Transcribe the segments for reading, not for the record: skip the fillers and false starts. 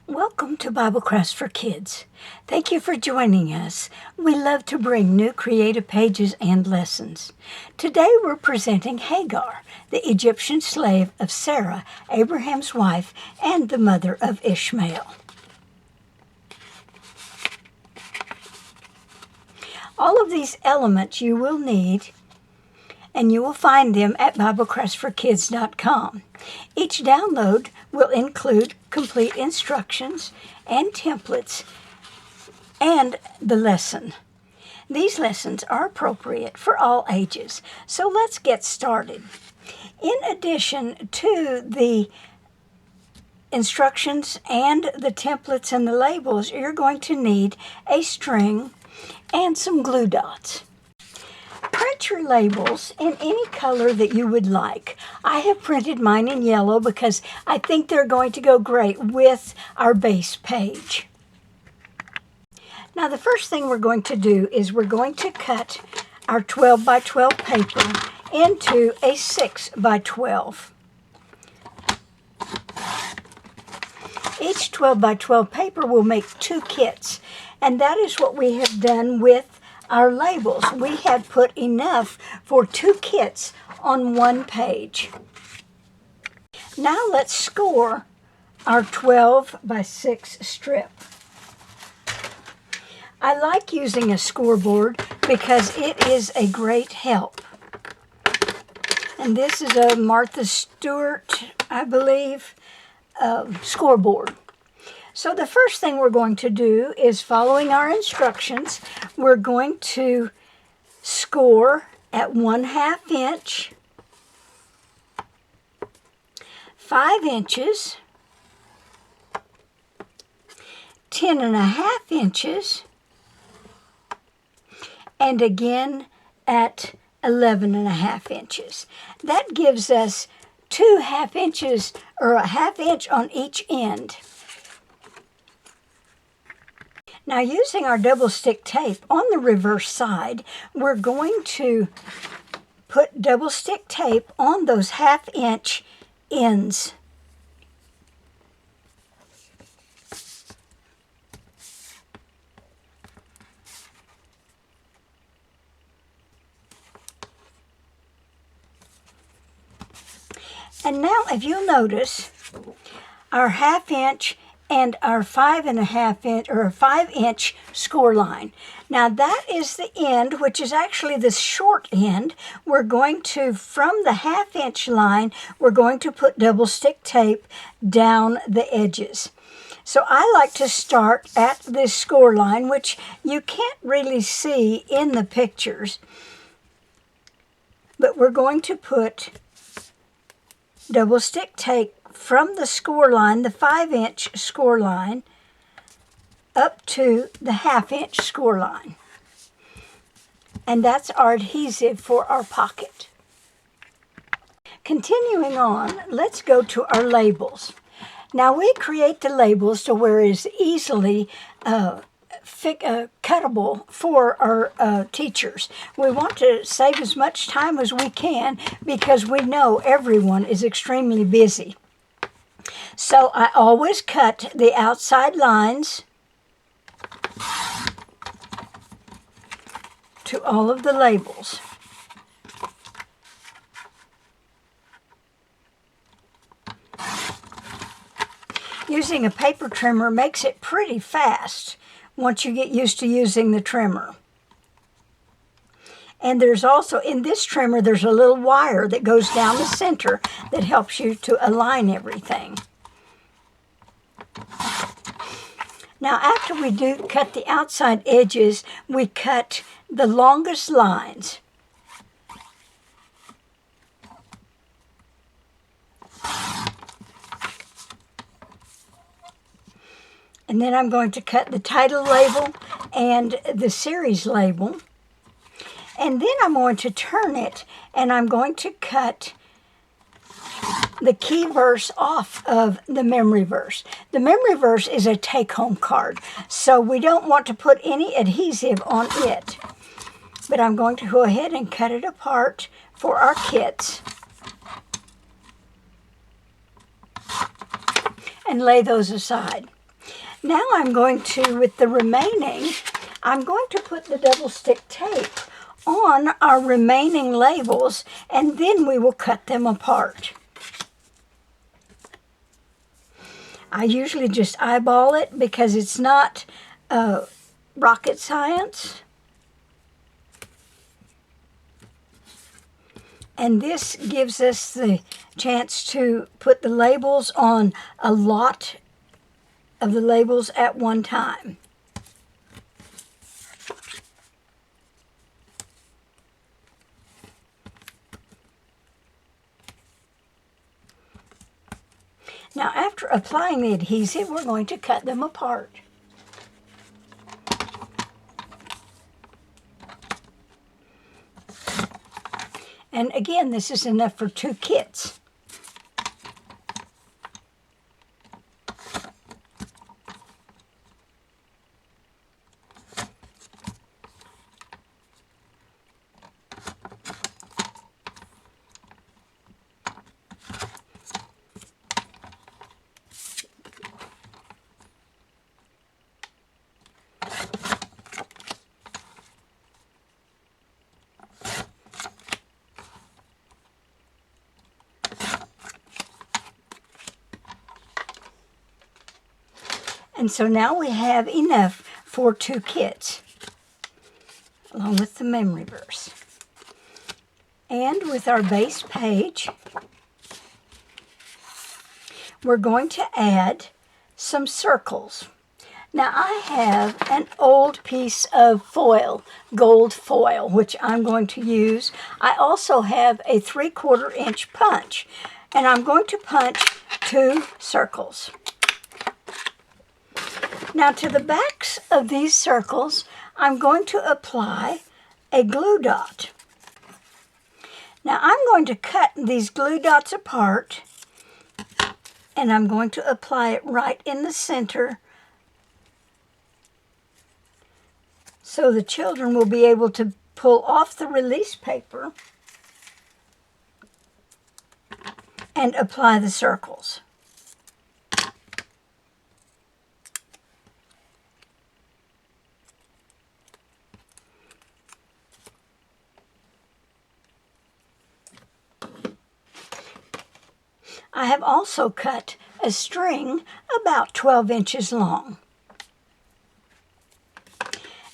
Welcome to Bible Crafts for Kids. Thank you for joining us. We love to bring new creative pages and lessons. Today we're presenting Hagar, the Egyptian slave of Sarah, Abraham's wife, and the mother of Ishmael. All of these elements you will need, and you will find them at BibleCraftsForKids.com. Each download will include complete instructions and templates and the lesson. These lessons are appropriate for all ages, so let's get started. In addition to the instructions and the templates and the labels, you're going to need a string and some glue dots. Print your labels in any color that you would like. I have printed mine in yellow because I think they're going to go great with our base page. Now the first thing we're going to do is we're going to cut our 12 by 12 paper into a 6 by 12. Each 12 by 12 paper will make 2 kits, and that is what we have done with our labels. We have put enough for 2 kits on one page. Now let's score our 12 by 6 strip. I like using a scoreboard because it is a great help. And this is a Martha Stewart, I believe, scoreboard. So the first thing we're going to do is, following our instructions, we're going to score at 1/2 inch, 5 inches, 10.5 inches, and again at 11.5 inches. That gives us 2 1/2 inches, or a 1/2 inch on each end. Now, using our double stick tape on the reverse side, we're going to put double stick tape on those 1/2 inch ends. And now, if you'll notice, our 1/2 inch and our 5.5 inch, or a 5 inch score line. Now that is the end, which is actually the short end. We're going to, from the 1/2 inch line, we're going to put double stick tape down the edges. So I like to start at this score line, which you can't really see in the pictures, but we're going to put double stick tape from the score line, the 5 inch score line, up to the 1/2 inch score line. And that's our adhesive for our pocket. Continuing on, let's go to our labels. Now we create the labels to where it is easily cuttable for our teachers. We want to save as much time as we can because we know everyone is extremely busy. So I always cut the outside lines to all of the labels. Using a paper trimmer makes it pretty fast once you get used to using the trimmer. And there's also, in this trimmer, there's a little wire that goes down the center that helps you to align everything. Now, after we do cut the outside edges, we cut the longest lines. And then I'm going to cut the title label and the series label. And then I'm going to turn it, and I'm going to cut the key verse off of the memory verse. The memory verse is a take-home card, so we don't want to put any adhesive on it. But I'm going to go ahead and cut it apart for our kits and lay those aside. Now I'm going to, with the remaining, I'm going to put the double stick tape on our remaining labels, and then we will cut them apart. I usually just eyeball it because it's not rocket science. And this gives us the chance to put the labels on a lot of the labels at one time. Now, after applying the adhesive, we're going to cut them apart. And again, this is enough for 2 kits. And so now we have enough for 2 kits, along with the memory verse. And with our base page, we're going to add some circles. Now I have an old piece of foil, gold foil, which I'm going to use. I also have a 3/4 inch punch, and I'm going to punch 2 circles. Now to the backs of these circles, I'm going to apply a glue dot. Now I'm going to cut these glue dots apart, and I'm going to apply it right in the center so the children will be able to pull off the release paper and apply the circles. I have also cut a string about 12 inches long.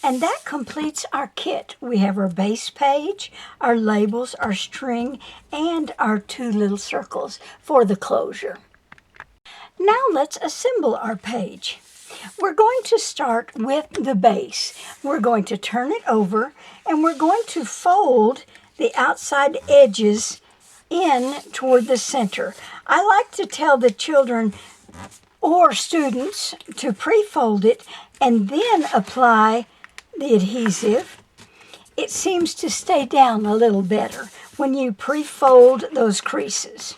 And that completes our kit. We have our base page, our labels, our string, and our 2 little circles for the closure. Now let's assemble our page. We're going to start with the base. We're going to turn it over, and we're going to fold the outside edges in toward the center. I like to tell the children or students to pre-fold it and then apply the adhesive. It seems to stay down a little better when you pre-fold those creases.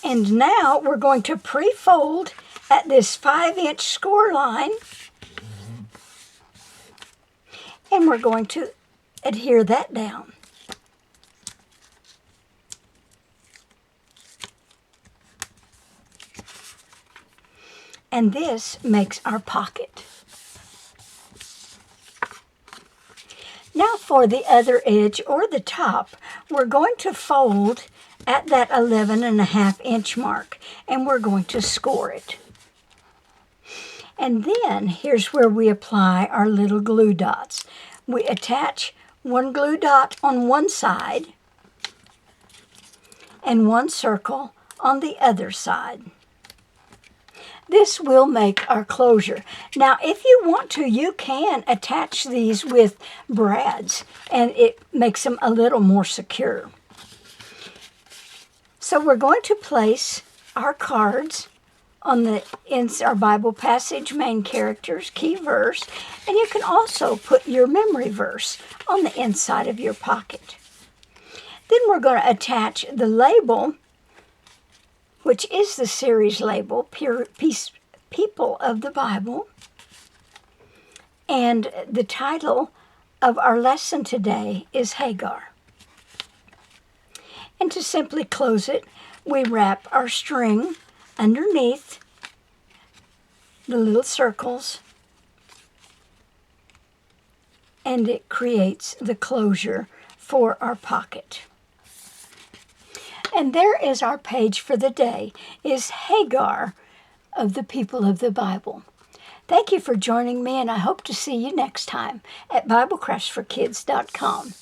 And now we're going to pre-fold at this 5-inch score line. And we're going to adhere that down. And this makes our pocket. Now for the other edge or the top, we're going to fold at that 11.5-inch mark, and we're going to score it. And then here's where we apply our little glue dots. We attach 1 glue dot on one side and 1 circle on the other side. This will make our closure. Now, if you want to, you can attach these with brads, and it makes them a little more secure. So we're going to place our cards on the our Bible passage, main characters, key verse, and you can also put your memory verse on the inside of your pocket. Then we're going to attach the label, which is the series label, People of the Bible, and the title of our lesson today is Hagar. And to simply close it, we wrap our string underneath the little circles, and it creates the closure for our pocket. And there is our page for the day, is Hagar of the People of the Bible. Thank you for joining me, and I hope to see you next time at BibleCraftsForKids.com.